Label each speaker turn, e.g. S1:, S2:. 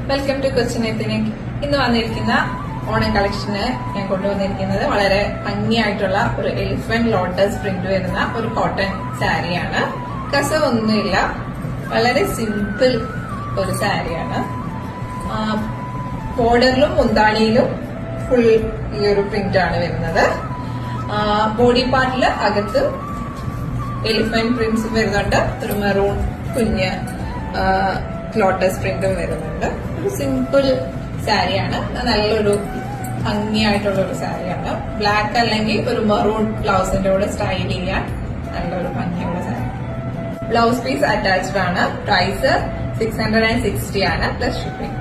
S1: Welcome to Cochin ethnic. ഇന്ന് വന്നിരിക്കുന്ന ഓണം കളക്ഷന് ഞാൻ കൊണ്ടുവന്നിരിക്കുന്നത് വളരെ ഭംഗിയായിട്ടുള്ള ഒരു എലിഫന്റ് ലോട്ടസ് പ്രിന്റ് വരുന്ന ഒരു കോട്ടൺ സാരിയാണ്. കസവൊന്നുമില്ല, വളരെ സിമ്പിൾ ഒരു സാരിയാണ്. ബോർഡറിലും മുന്താണിയിലും ഫുൾ ഈ ഒരു പ്രിന്റ് ആണ് വരുന്നത്. ബോഡി പാർട്ടില് അകത്ത് എലിഫന്റ് പ്രിന്റ്സും വരുന്നുണ്ട്. ഒരു മെറൂൺ കുഞ്ഞ് ലോട്ടസ് പ്രിന്റും വരുന്നുണ്ട്. ഒരു സിമ്പിൾ സാരിയാണ്, നല്ലൊരു ഭംഗിയായിട്ടുള്ള ഒരു സാരിയാണ്. ബ്ലാക്ക് അല്ലെങ്കിൽ ഒരു മെറൂൺ ബ്ലൗസിന്റെ കൂടെ സ്റ്റൈൽ ചെയ്യാൻ നല്ലൊരു ഭംഗിയുള്ള സാരി. ബ്ലൗസ് പീസ് അറ്റാച്ച്ഡ് ആണ്. പ്രൈസ് 660 ആണ് പ്ലസ് ഷിപ്പിംഗ്.